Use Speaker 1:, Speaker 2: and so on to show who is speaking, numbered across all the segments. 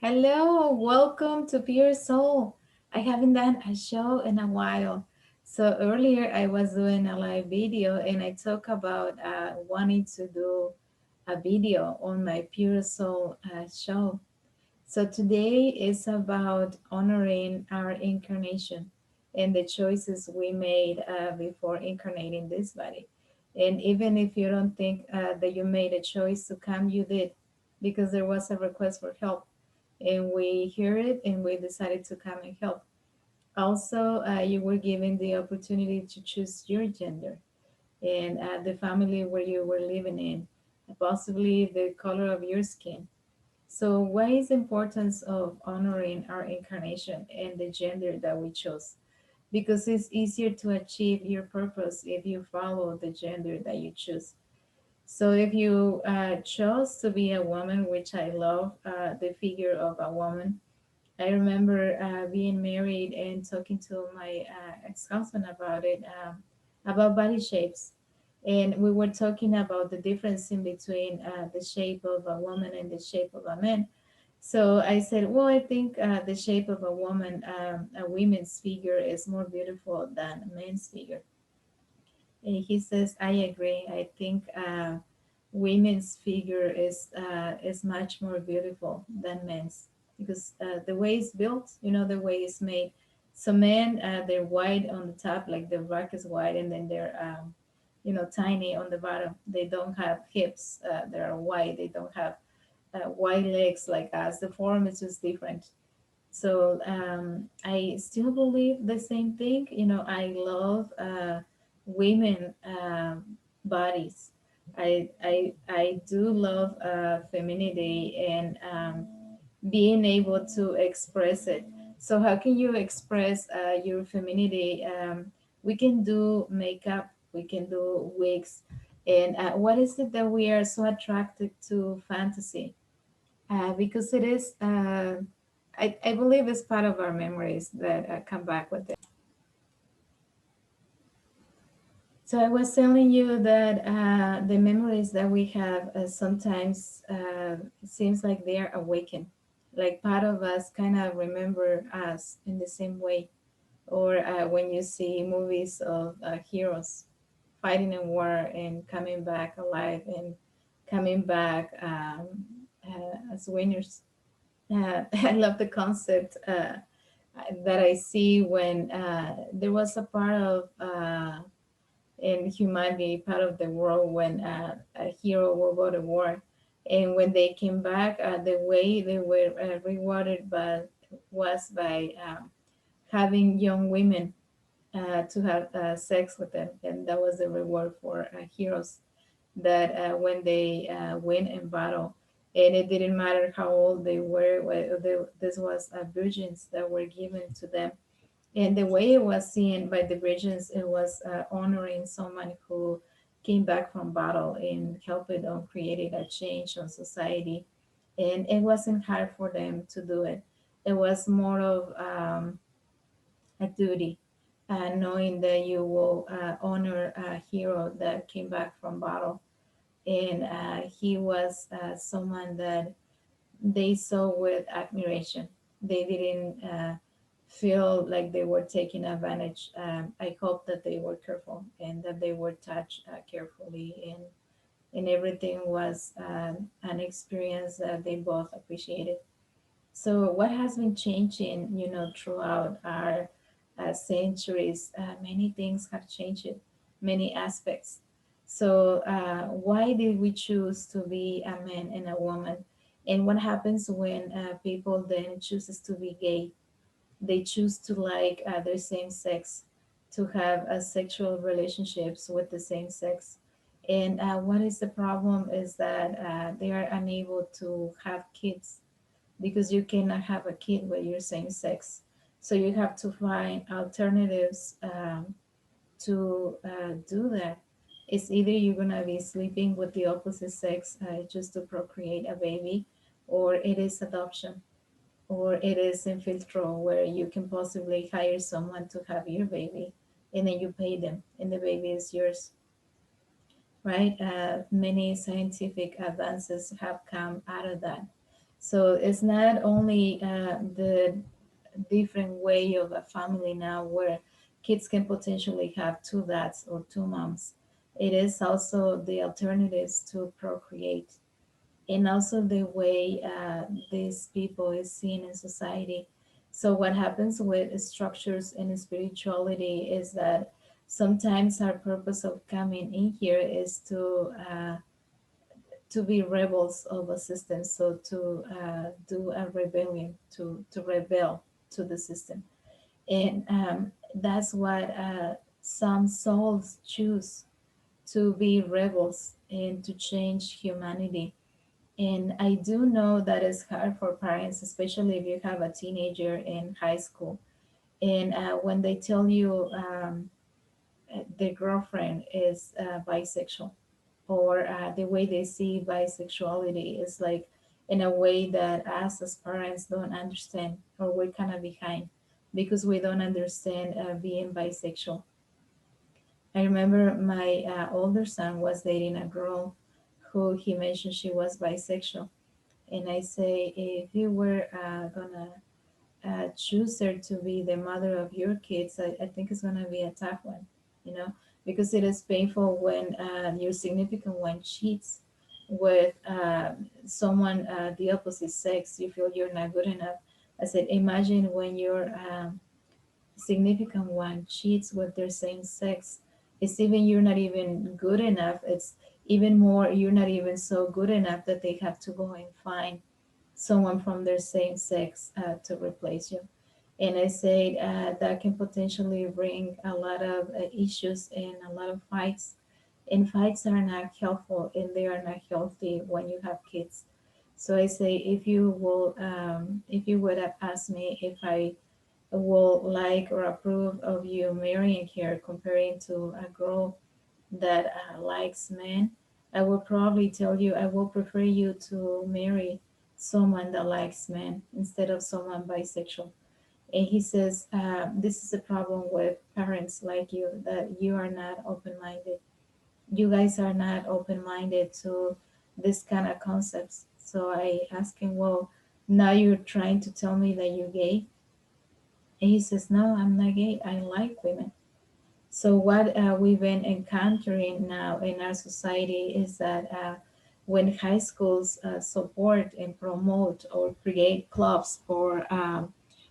Speaker 1: Hello, welcome to Pure Soul. I haven't done a show in a while. So earlier I was doing a live video and I talk about wanting to do a video on my Pure Soul show. So today is about honoring our incarnation and the choices we made before incarnating this body. And even if you don't think that you made a choice to come, you did, because there was a request for help and we hear it and we decided to come and help. Also, you were given the opportunity to choose your gender and the family where you were living in, possibly the color of your skin. So, why is the importance of honoring our incarnation and the gender that we chose? Because it's easier to achieve your purpose if you follow the gender that you choose. So, if you chose to be a woman, which I love the figure of a woman, I remember being married and talking to my ex-husband about it, about body shapes. And we were talking about the difference in between the shape of a woman and the shape of a man. So I said, well, I think the shape of a woman, a woman's figure is more beautiful than a man's figure. And he says, I agree. I think women's figure is much more beautiful than men's because the way it's built, the way it's made. So men, they're wide on the top, like the rock is wide, and then they're tiny on the bottom. They don't have hips. They are wide. They don't have wide legs like us. The form is just different. So I still believe the same thing. I love women bodies. I do love femininity and being able to express it. So how can you express your femininity? We can do makeup. We can do wigs. And what is it that we are so attracted to fantasy? Because it is, I believe it's part of our memories that come back with it. So I was telling you that the memories that we have sometimes it seems like they are awakened. Like part of us kind of remember us in the same way. Or when you see movies of heroes fighting in war and coming back alive and coming back as winners. I love the concept that I see when there was a part of in humanity, part of the world when a hero will go to war, and when they came back, the way they were rewarded was by having young women to have sex with them, and that was the reward for heroes that when they win in battle. And it didn't matter how old they were. This was virgins that were given to them. And the way it was seen by the virgins, it was honoring someone who came back from battle and helped on creating a change on society. And it wasn't hard for them to do it. It was more of a duty, knowing that you will honor a hero that came back from battle, and he was someone that they saw with admiration. They didn't feel like they were taking advantage. I hope that they were careful and that they were touched carefully, and everything was an experience that they both appreciated. So, what has been changing, throughout our centuries? Many things have changed, many aspects. So, why did we choose to be a man and a woman? And what happens when people then chooses to be gay? They choose to like their same sex, to have sexual relationships with the same sex. And what is the problem is that they are unable to have kids because you cannot have a kid with your same sex. So you have to find alternatives to do that. It's either you're gonna be sleeping with the opposite sex just to procreate a baby, or it is adoption, or it is in vitro where you can possibly hire someone to have your baby, and then you pay them, and the baby is yours, right? Many scientific advances have come out of that. So it's not only the different way of a family now where kids can potentially have two dads or two moms. It is also the alternatives to procreate, and also the way these people is seen in society. So what happens with structures and spirituality is that sometimes our purpose of coming in here is to be rebels of a system, so to do a rebellion, to rebel to the system. And that's what some souls choose, to be rebels and to change humanity. And I do know that it's hard for parents, especially if you have a teenager in high school. And when they tell you their girlfriend is bisexual, or the way they see bisexuality is like in a way that us as parents don't understand, or we're kind of behind because we don't understand being bisexual. I remember my older son was dating a girl who he mentioned she was bisexual. And I say, if you were gonna choose her to be the mother of your kids, I think it's gonna be a tough one, you know, because it is painful when your significant one cheats with someone the opposite sex. You feel you're not good enough. I said, imagine when your significant one cheats with their same sex. It's even you're not even good enough. It's even more you're not even so good enough that they have to go and find someone from their same sex to replace you. And I said that can potentially bring a lot of issues and a lot of fights. And fights are not helpful, and they are not healthy when you have kids. So I say, if you would have asked me if I will like or approve of you marrying her comparing to a girl that likes men, I will probably tell you I will prefer you to marry someone that likes men instead of someone bisexual. And he says, this is a problem with parents like you, that you are not open minded. You guys are not open minded to this kind of concepts. So I asked him, well, now you're trying to tell me that you're gay? And he says, no, I'm not gay. I like women. So what we've been encountering now in our society is that when high schools support and promote or create clubs or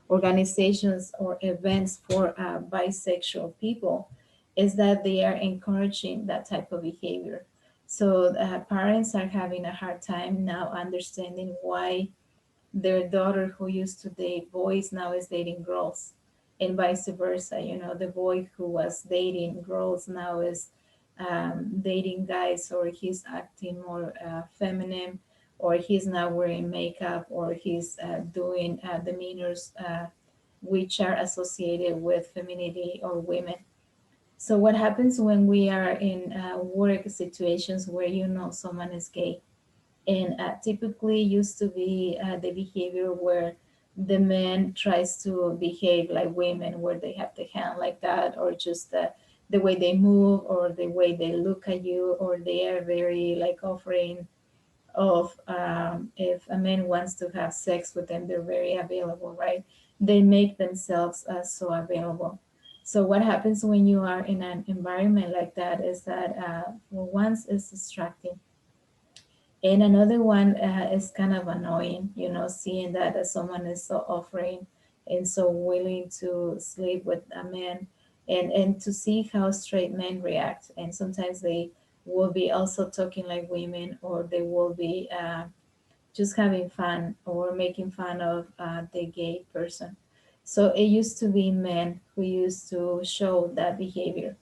Speaker 1: organizations or events for bisexual people, is that they are encouraging that type of behavior. So parents are having a hard time now understanding why their daughter who used to date boys now is dating girls, and vice versa. You know, the boy who was dating girls now is dating guys, or he's acting more feminine, or he's not wearing makeup, or he's doing demeanors which are associated with femininity or women. So what happens when we are in work situations where you know someone is gay? And typically used to be the behavior where the man tries to behave like women, where they have the hand like that, or just the way they move, or the way they look at you, or they are very like offering of if a man wants to have sex with them, they're very available, right? They make themselves so available. So what happens when you are in an environment like that is that for once it's distracting, and another one is kind of annoying, you know, seeing that someone is so offering and so willing to sleep with a man, and to see how straight men react. And sometimes they will be also talking like women, or they will be just having fun or making fun of the gay person. So it used to be men who used to show that behavior,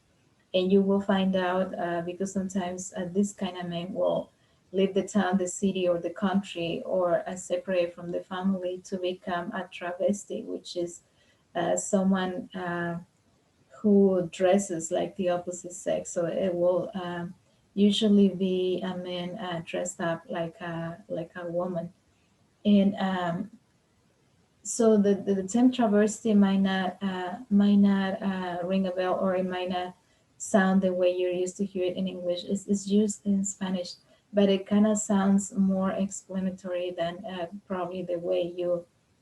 Speaker 1: and you will find out because sometimes this kind of men will leave the town, the city, or the country, or separate from the family to become a travesti, which is someone who dresses like the opposite sex. So it will usually be a man dressed up like a woman. And so the term travesty might not ring a bell, or it might not sound the way you're used to hear it in English. It's used in Spanish. but it kind of sounds more explanatory than probably the way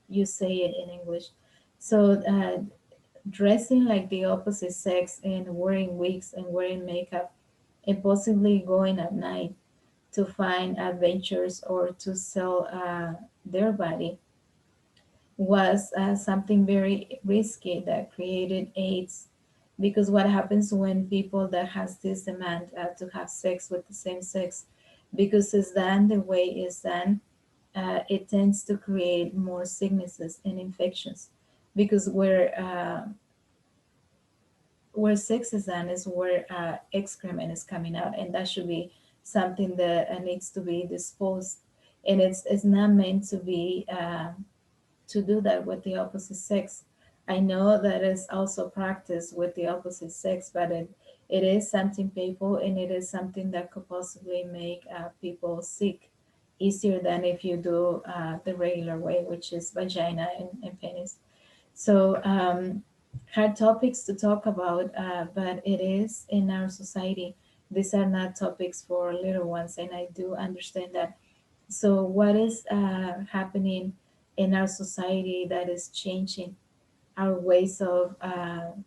Speaker 1: you say it in English. So dressing like the opposite sex and wearing wigs and wearing makeup and possibly going at night to find adventures or to sell their body was something very risky that created AIDS. Because what happens when people that has this demand to have sex with the same sex, because it's done the way it's done, it tends to create more sicknesses and infections. Because where sex is done is where excrement is coming out, and that should be something that needs to be disposed. And it's not meant to be to do that with the opposite sex. I know that is also practiced with the opposite sex, but it is something painful, and it is something that could possibly make people sick easier than if you do the regular way, which is vagina and penis. So, hard topics to talk about, but it is in our society. These are not topics for little ones, and I do understand that. So, what is happening in our society that is changing our ways of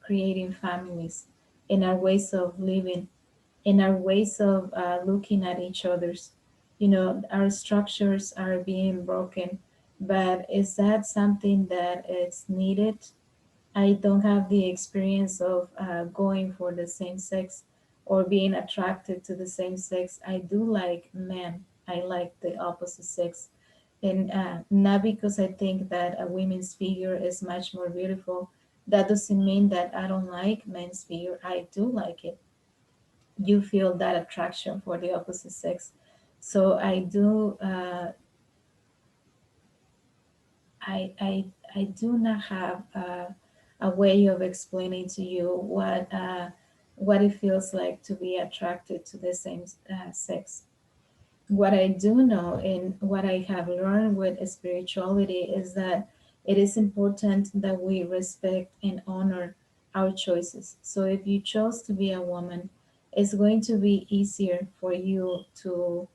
Speaker 1: creating families, in our ways of living, in our ways of looking at each other's? You know, our structures are being broken, but is that something that is needed? I don't have the experience of going for the same sex or being attracted to the same sex. I do like men. I like the opposite sex. And not because I think that a woman's figure is much more beautiful. That doesn't mean that I don't like men's figure. I do like it. You feel that attraction for the opposite sex. So I do not have a way of explaining to you what it feels like to be attracted to the same sex. What I do know and what I have learned with spirituality is that it is important that we respect and honor our choices. So if you chose to be a woman, it's going to be easier for you to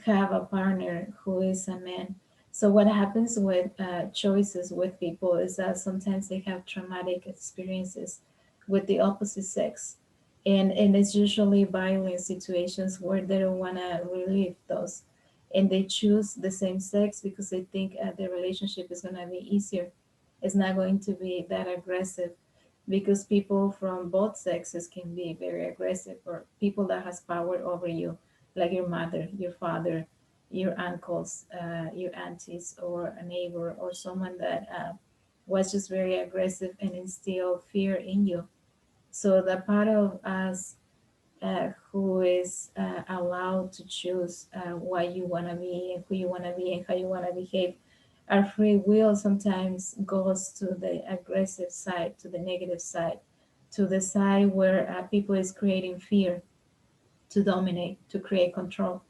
Speaker 1: have a partner who is a man. So what happens with choices with people is that sometimes they have traumatic experiences with the opposite sex, and it's usually violent situations where they don't want to relive those, and they choose the same sex because they think the relationship is going to be easier. It's not going to be that aggressive, because people from both sexes can be very aggressive, or people that has power over you, like your mother, your father, your uncles, your aunties, or a neighbor, or someone that was just very aggressive and instill fear in you. So the part of us who is allowed to choose what you want to be and who you want to be and how you want to behave, our free will sometimes goes to the aggressive side, to the negative side, to the side where people is creating fear to dominate, to create control.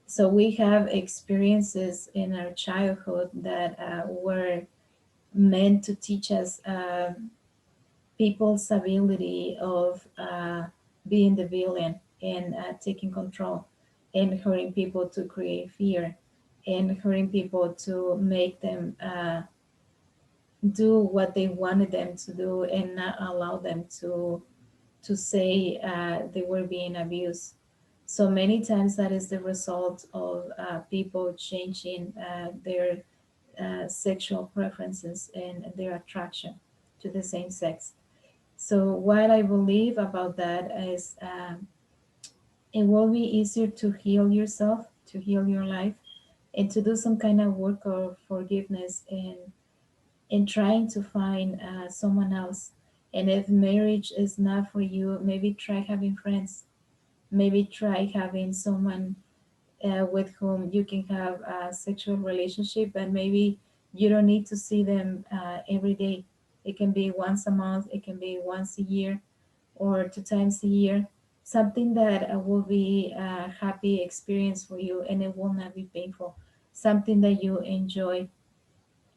Speaker 1: So we have experiences in our childhood that were meant to teach us people's ability of being the villain and taking control and hurting people to create fear and hurting people to make them do what they wanted them to do and not allow them to say they were being abused. So many times that is the result of people changing their sexual preferences and their attraction to the same sex. So what I believe about that is it will be easier to heal yourself, to heal your life, and to do some kind of work of forgiveness in trying to find someone else. And if marriage is not for you, maybe try having friends. Maybe try having someone with whom you can have a sexual relationship, and maybe you don't need to see them every day. It can be once a month, it can be once a year, or two times a year. Something that will be a happy experience for you and it will not be painful. Something that you enjoy.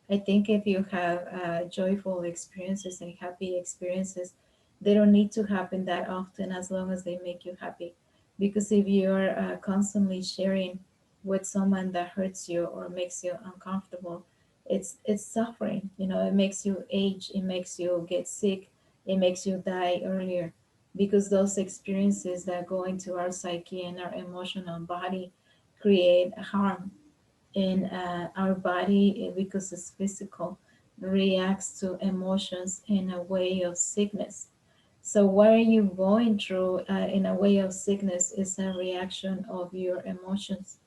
Speaker 1: I think if you have joyful experiences and happy experiences, they don't need to happen that often as long as they make you happy. Because if you're constantly sharing with someone that hurts you or makes you uncomfortable, it's suffering. You know, it makes you age, it makes you get sick, it makes you die earlier, because those experiences that go into our psyche and our emotional body create harm in our body, because it's physical, reacts to emotions in a way of sickness. So what are you going through in a way of sickness is a reaction of your emotions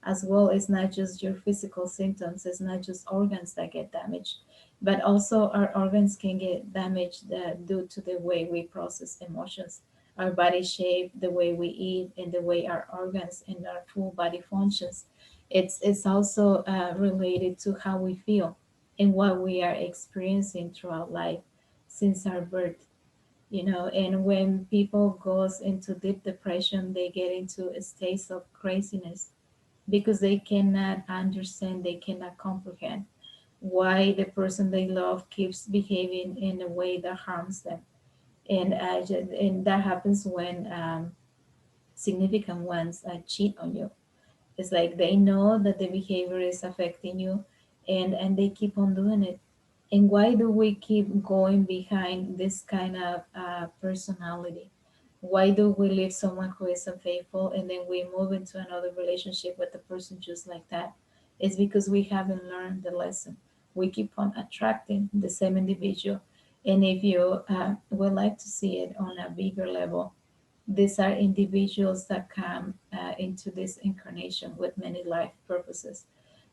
Speaker 1: as well. It's not just your physical symptoms, it's not just organs that get damaged, but also our organs can get damaged due to the way we process emotions, our body shape, the way we eat, and the way our organs and our full body functions. It's also related to how we feel and what we are experiencing throughout life since our birth. You know, and when people goes into deep depression, they get into a state of craziness because they cannot understand, they cannot comprehend why the person they love keeps behaving in a way that harms them. And that happens when significant ones cheat on you. It's like they know that the behavior is affecting you, and they keep on doing it. And why do we keep going behind this kind of personality? Why do we leave someone who is unfaithful and then we move into another relationship with the person just like that? It's because we haven't learned the lesson. We keep on attracting the same individual. And if you would like to see it on a bigger level, these are individuals that come into this incarnation with many life purposes.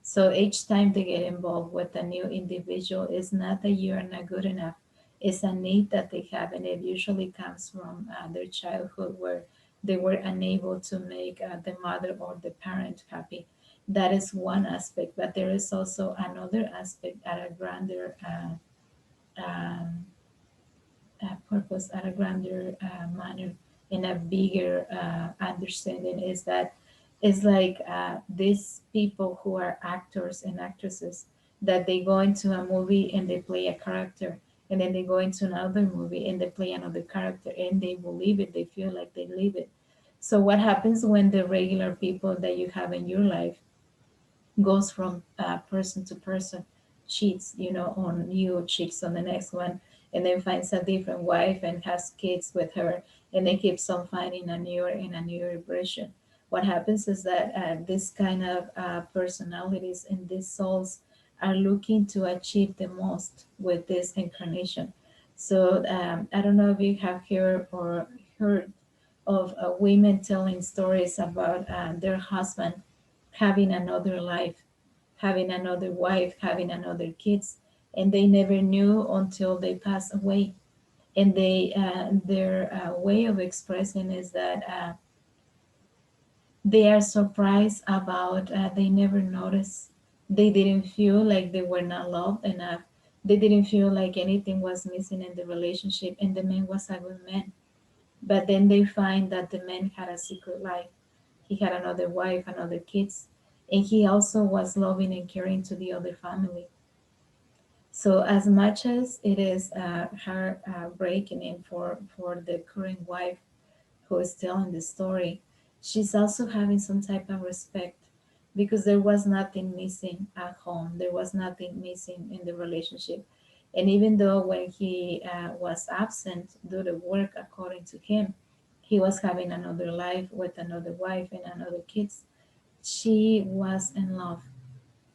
Speaker 1: So each time they get involved with a new individual, it's not that you are not good enough. It's a need that they have, and it usually comes from their childhood where they were unable to make the mother or the parent happy. That is one aspect, but there is also another aspect at a grander um, purpose, at a grander manner, in a bigger understanding, is that it's like these people who are actors and actresses, that they go into a movie and they play a character, and then they go into another movie and they play another character, and they believe it, they feel like they live it. So what happens when the regular people that you have in your life goes from person to person, cheats, you know, on you, cheats on the next one, and then finds a different wife and has kids with her, and then keeps on finding a newer version. What happens is that this kind of personalities and these souls are looking to achieve the most with this incarnation. So I don't know if you have heard of women telling stories about their husband having another life, having another wife, having another kids, and they never knew until they passed away. And their way of expressing is that they are surprised about they never noticed. They didn't feel like they were not loved enough. They didn't feel like anything was missing in the relationship, and the man was a good man. But then they find that the man had a secret life. He had another wife, another kids, and he also was loving and caring to the other family. So as much as it is her breaking in for the current wife who is telling the story, she's also having some type of respect, because there was nothing missing at home. There was nothing missing in the relationship. And even though when he was absent due to work, according to him, he was having another life with another wife and another kids, she was in love.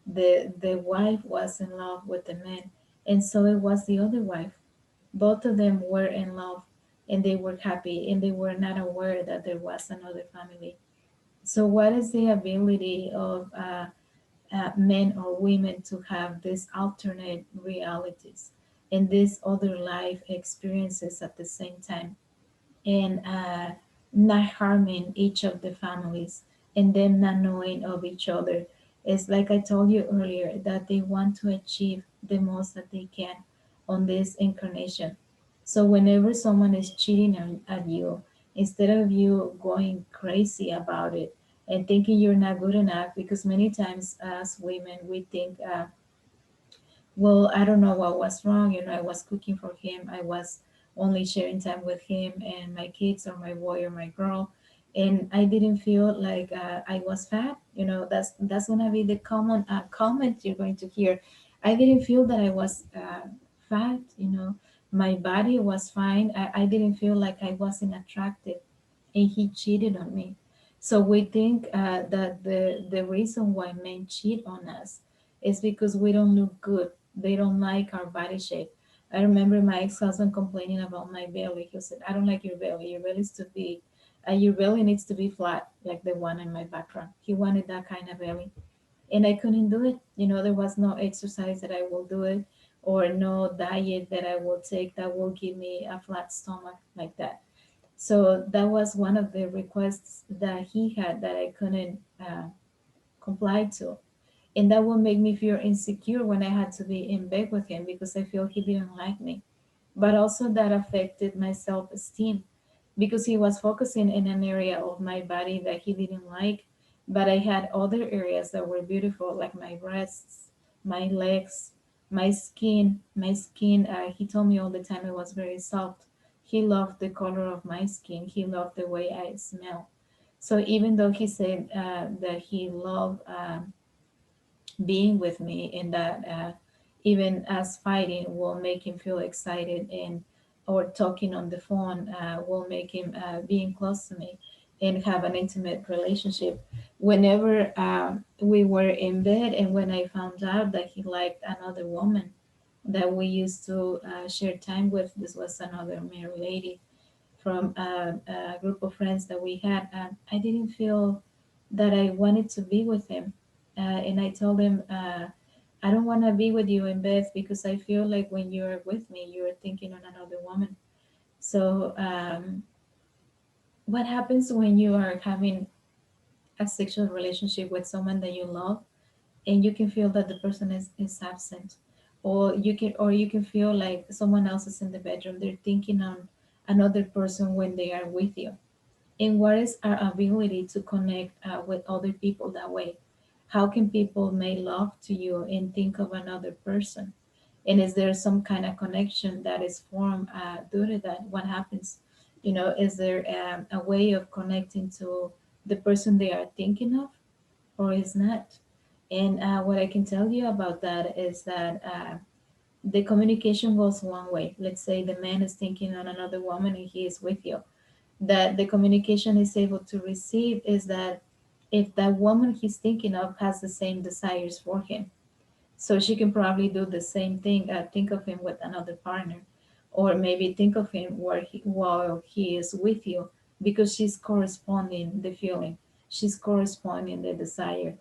Speaker 1: The wife was in love with the man, and so it was the other wife. Both of them were in love, and they were happy, and they were not aware that there was another family. So what is the ability of men or women to have these alternate realities and these other life experiences at the same time, and not harming each of the families, and them not knowing of each other? It's like I told you earlier, that they want to achieve the most that they can on this incarnation. So whenever someone is cheating at you, instead of you going crazy about it and thinking you're not good enough, because many times as women we think well, I don't know what was wrong. You know, I was cooking for him. I was only sharing time with him and my kids, or my boy or my girl. and I didn't feel like I was fat. You know, that's gonna be the common comment you're going to hear. I didn't feel that I was fat. You know, my body was fine. I didn't feel like I wasn't attractive, and he cheated on me. So we think that the reason why men cheat on us is because we don't look good. They don't like our body shape. I remember my ex-husband complaining about my belly. He said, "I don't like your belly. Your belly is too big. Your belly needs to be flat, like the one in my background." He wanted that kind of belly, and I couldn't do it. You know, there was no exercise that I will do it, or no diet that I will take that will give me a flat stomach like that. So that was one of the requests that he had that I couldn't comply to. And that would make me feel insecure when I had to be in bed with him because I feel he didn't like me. But also that affected my self-esteem because he was focusing in an area of my body that he didn't like, but I had other areas that were beautiful, like my breasts, my legs, my skin. He told me all the time it was very soft. He loved the color of my skin. He loved the way I smell. So even though he said that he loved being with me, and that even as fighting will make him feel excited, and or talking on the phone will make him being close to me and have an intimate relationship. Whenever we were in bed, and when I found out that he liked another woman that we used to share time with, this was another married lady from a group of friends that we had, and I didn't feel that I wanted to be with him. And I told him, I don't want to be with you in bed because I feel like when you're with me, you're thinking on another woman. So, what happens when you are having a sexual relationship with someone that you love, and you can feel that the person is absent, or you can feel like someone else is in the bedroom, they're thinking on another person when they are with you. And what is our ability to connect with other people that way? How can people make love to you and think of another person? And is there some kind of connection that is formed due to that? What happens? You know, is there a way of connecting to the person they are thinking of, or is not? And what I can tell you about that is that the communication goes one way. Let's say the man is thinking on another woman and he is with you, that the communication is able to receive is that if that woman he's thinking of has the same desires for him, so she can probably do the same thing, think of him with another partner, or maybe think of him while he is with you, because she's corresponding the feeling, she's corresponding the desire.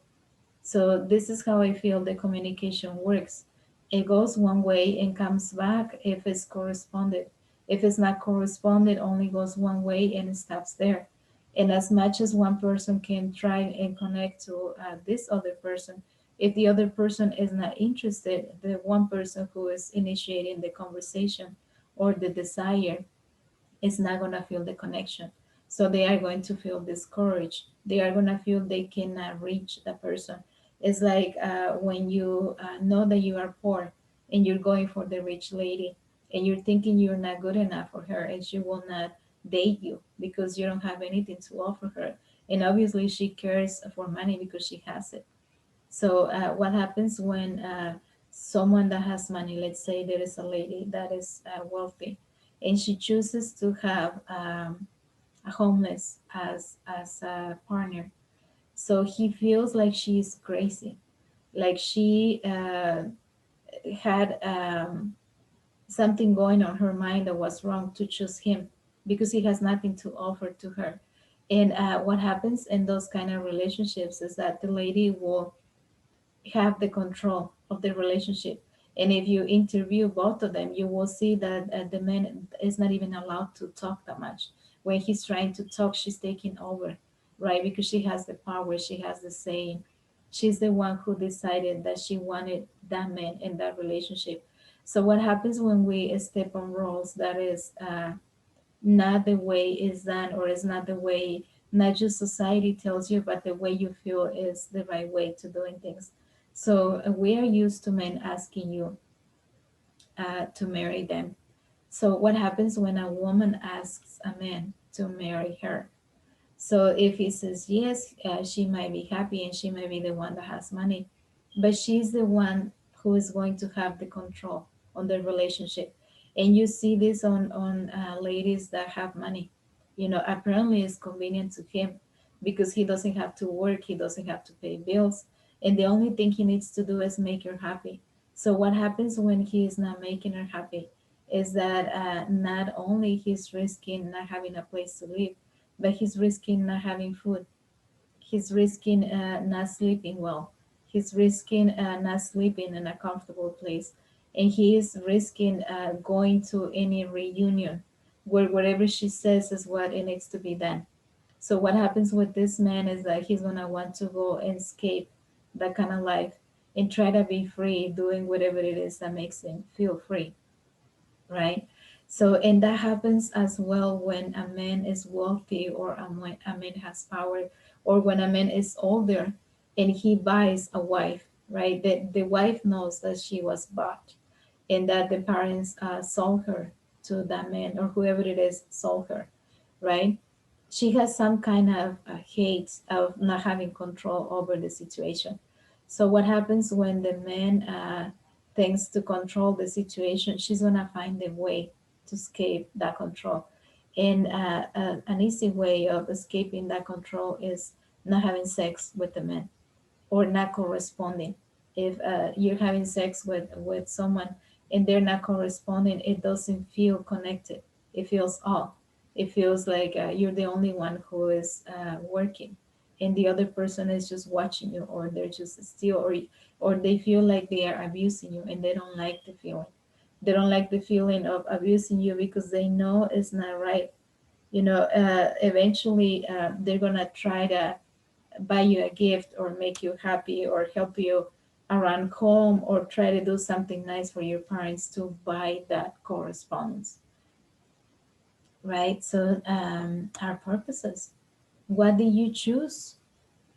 Speaker 1: So this is how I feel the communication works. It goes one way and comes back if it's corresponded. If it's not corresponded, only goes one way and it stops there. And as much as one person can try and connect to this other person, if the other person is not interested, the one person who is initiating the conversation or the desire is not going to feel the connection. So they are going to feel discouraged. They are going to feel they cannot reach the person. It's like when you know that you are poor and you're going for the rich lady, and you're thinking you're not good enough for her and she will not date you because you don't have anything to offer her. And obviously, she cares for money because she has it. So, what happens when someone that has money, let's say there is a lady that is wealthy, and she chooses to have a homeless as a partner? So he feels like she's crazy, like she had something going on her mind that was wrong to choose him because he has nothing to offer to her. And what happens in those kind of relationships is that the lady will have the control of the relationship. And if you interview both of them, you will see that the man is not even allowed to talk that much. When he's trying to talk, she's taking over, right? Because she has the power, she has the saying. She's the one who decided that she wanted that man in that relationship. So what happens when we step on roles that is not the way it's done, or is not the way, not just society tells you, but the way you feel is the right way to doing things. So we are used to men asking you to marry them. So what happens when a woman asks a man to marry her? So if he says yes, she might be happy and she might be the one that has money, but she's the one who is going to have the control on the relationship. And you see this on ladies that have money. Apparently it's convenient to him because he doesn't have to work, he doesn't have to pay bills, and the only thing he needs to do is make her happy. So what happens when he is not making her happy is that not only he's risking not having a place to live, but he's risking not having food. He's risking not sleeping well. He's risking not sleeping in a comfortable place. And he is risking going to any reunion where whatever she says is what it needs to be done. So what happens with this man is that he's gonna want to go and escape that kind of life and try to be free, doing whatever it is that makes him feel free, right? So, and that happens as well when a man is wealthy or when a man has power or when a man is older and he buys a wife, right? The wife knows that she was bought and that the parents sold her to that man or whoever it is sold her, right? She has some kind of hate of not having control over the situation. So what happens when the man thinks to control the situation? She's gonna find a way to escape that control. And an easy way of escaping that control is not having sex with the man or not corresponding. If you're having sex with someone and they're not corresponding, it doesn't feel connected. It feels off. It feels like you're the only one who is working, and the other person is just watching you, or they're just still, or they feel like they are abusing you, and they don't like the feeling. They don't like the feeling of abusing you because they know it's not right. Eventually, they're gonna try to buy you a gift or make you happy or help you around home or try to do something nice for your parents to buy that correspondence, right? So our purposes, what do you choose?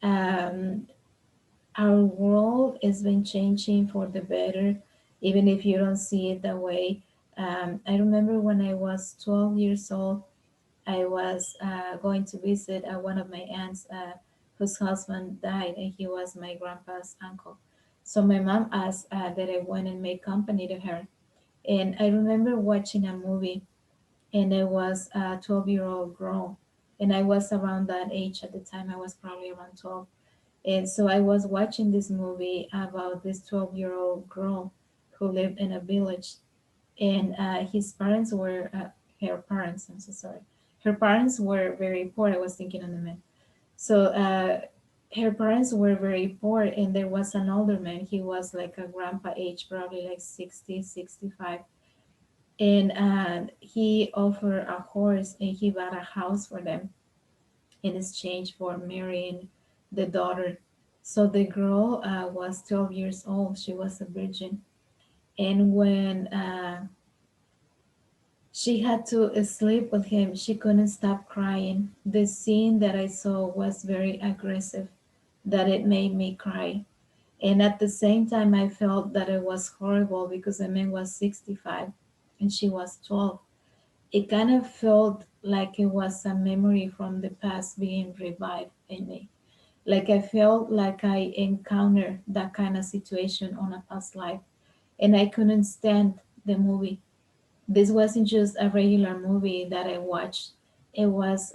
Speaker 1: um, our world has been changing for the better, even if you don't see it that way. I remember when I was 12 years old, I was going to visit one of my aunts whose husband died, and he was my grandpa's uncle. So my mom asked that I went and make company to her. And I remember watching a movie, and it was a 12-year-old girl. And I was around that age at the time. I was probably around 12. And so I was watching this movie about this 12-year-old girl who lived in a village, and his parents were her parents. I'm so sorry. Her parents were very poor. I was thinking on the man. So her parents were very poor, and there was an older man. He was like a grandpa age, probably like 60, 65. And he offered a horse and he bought a house for them in exchange for marrying the daughter. So the girl was 12 years old. She was a virgin. And when she had to sleep with him, she couldn't stop crying. The scene that I saw was very aggressive, that it made me cry. And at the same time, I felt that it was horrible because the man was 65 and she was 12. It kind of felt like it was a memory from the past being revived in me. Like I felt like I encountered that kind of situation on a past life, and I couldn't stand the movie. This wasn't just a regular movie that I watched, it was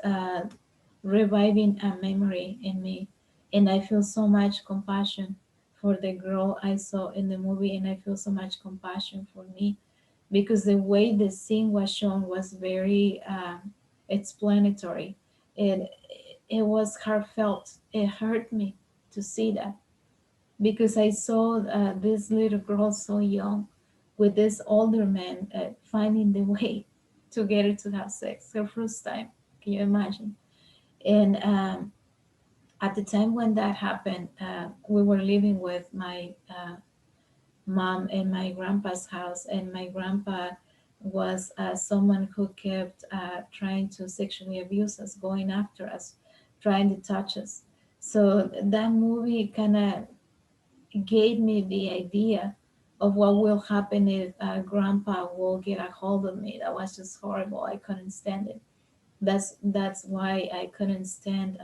Speaker 1: reviving a memory in me. And I feel so much compassion for the girl I saw in the movie, and I feel so much compassion for me because the way the scene was shown was very explanatory. It was heartfelt. It hurt me to see that because I saw this little girl so young with this older man finding the way to get her to have sex, her first time. Can you imagine? And at the time when that happened, we were living with my mom in my grandpa's house, and my grandpa was someone who kept trying to sexually abuse us, going after us, trying to touch us. So that movie kind of gave me the idea of what will happen if grandpa will get a hold of me. That was just horrible. I couldn't stand it. That's why I couldn't stand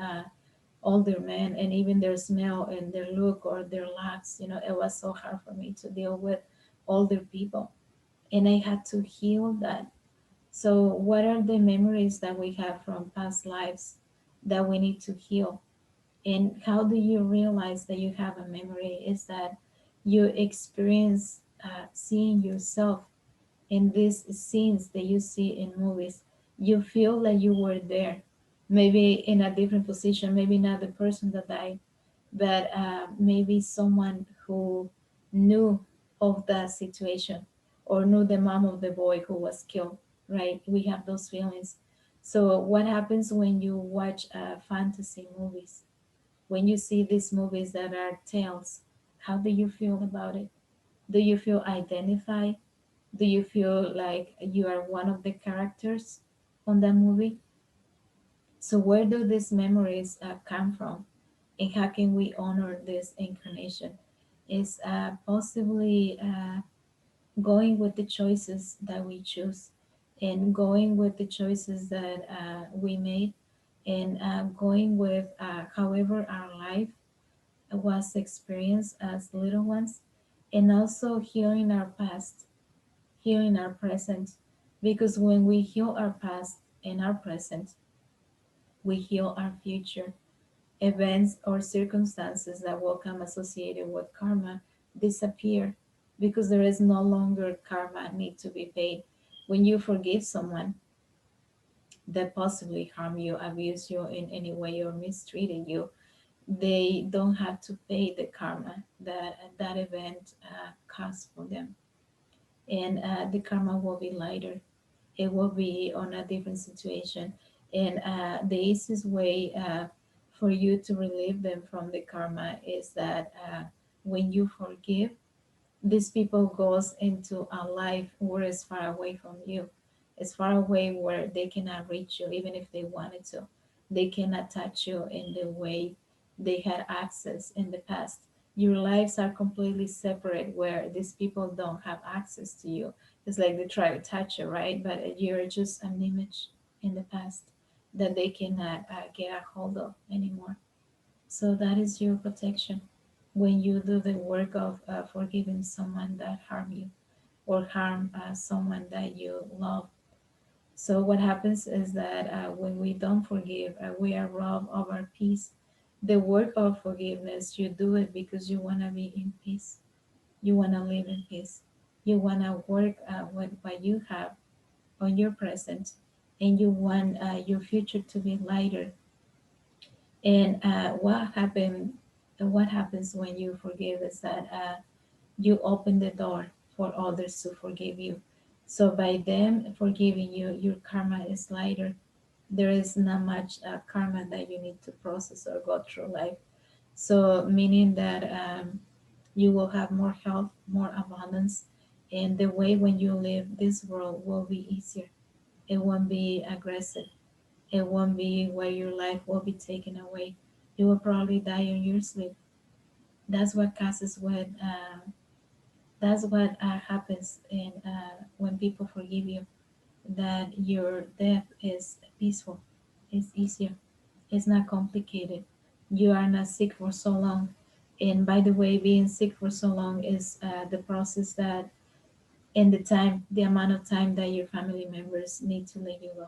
Speaker 1: older men, and even their smell and their look or their looks. It was so hard for me to deal with older people, and I had to heal that. So, what are the memories that we have from past lives that we need to heal? And how do you realize that you have a memory? Is that you experience seeing yourself in these scenes that you see in movies. You feel like you were there, maybe in a different position, maybe not the person that died, but maybe someone who knew of that situation or knew the mom of the boy who was killed, right? We have those feelings. So, what happens when you watch fantasy movies? When you see these movies that are tales, how do you feel about it? Do you feel identified? Do you feel like you are one of the characters on that movie? So, where do these memories come from? And how can we honor this incarnation? Is possibly going with the choices that we choose and going with the choices that we made and going with however our life was experienced as little ones, and also healing our past, healing our present, because when we heal our past and our present, we heal our future. Events or circumstances that will come associated with karma disappear because there is no longer karma need to be paid. When you forgive someone that possibly harm you, abuse you in any way, or mistreated you, they don't have to pay the karma that that event caused for them, and the karma will be lighter. It will be on a different situation. And the easiest way for you to relieve them from the karma is that when you forgive, these people goes into a life where it's far away from you. It's far away where they cannot reach you even if they wanted to. They cannot touch you in the way they had access in the past. Your lives are completely separate where these people don't have access to you. It's like they try to touch you, right? But you're just an image in the past that they cannot get a hold of anymore. So that is your protection when you do the work of forgiving someone that harm you or harm someone that you love. So what happens is that when we don't forgive, we are robbed of our peace. The work of forgiveness, you do it because you want to be in peace. You want to live in peace. You want to work with what you have on your present, and you want your future to be lighter. And what happens when you forgive is that you open the door for others to forgive you. So by them forgiving you, your karma is lighter. There is not much karma that you need to process or go through life. So meaning that you will have more health, more abundance, and the way when you live this world will be easier. It won't be aggressive. It won't be where your life will be taken away. You will probably die in your sleep. That's what causes what. That's what happens in when people forgive you. That your death is peaceful. It's easier. It's not complicated. You are not sick for so long. And by the way, being sick for so long is the process that, in the time, the amount of time that your family members need to let you go.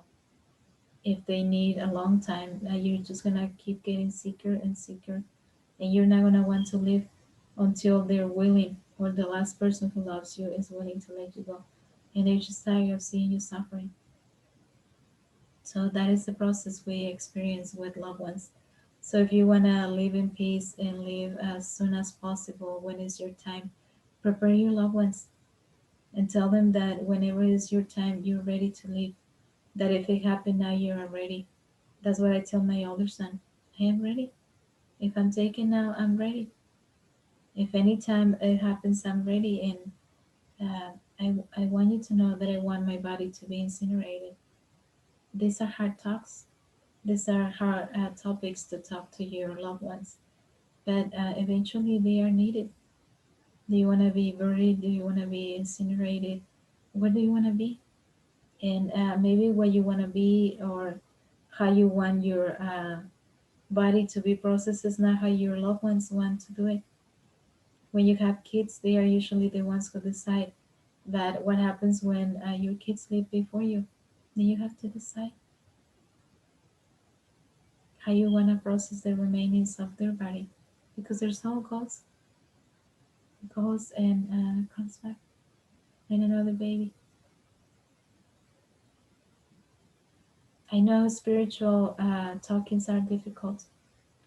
Speaker 1: If they need a long time, you're just gonna keep getting sicker and sicker, and you're not gonna want to live until they're willing, or the last person who loves you is willing to let you go, and they're just tired of seeing you suffering. So that is the process we experience with loved ones. So if you wanna live in peace and live as soon as possible, when is your time, prepare your loved ones and tell them that whenever is your time, you're ready to leave. That if it happened now, you are ready. That's what I tell my older son. I am ready. If I'm taken now, I'm ready. If any time it happens, I'm ready. And I want you to know that I want my body to be incinerated. These are hard talks. These are hard topics to talk to your loved ones. But eventually they are needed. Do you want to be buried? Do you want to be incinerated? Where do you want to be? And maybe where you want to be, or how you want your body to be processed is not how your loved ones want to do it. When you have kids, they are usually the ones who decide that what happens when your kids leave before you. Then you have to decide how you want to process the remainings of their body, because their soul goes and comes back in another baby. I know spiritual talkings are difficult,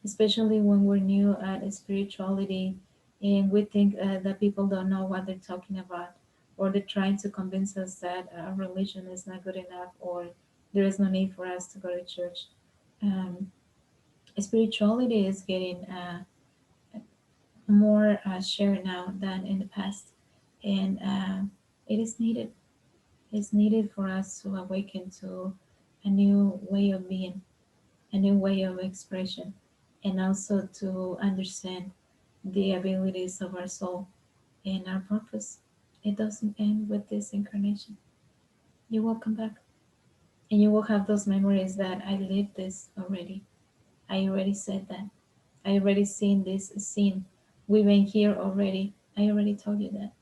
Speaker 1: especially when we're new at spirituality and we think that people don't know what they're talking about, or they're trying to convince us that religion is not good enough, or there is no need for us to go to church. Um, Spirituality is getting more shared now than in the past, and it is needed. It's needed for us to awaken to a new way of being, a new way of expression, and also to understand the abilities of our soul and our purpose. It doesn't end with this incarnation. You will come back and you will have those memories that I lived this already. I already said that. I already seen this scene. We've been here already. I already told you that.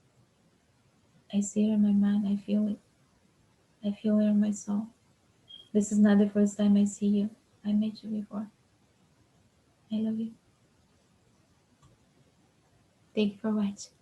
Speaker 1: I see it in my mind. I feel it. I feel it in my soul. This is not the first time I see you. I met you before. I love you. Thank you for watching.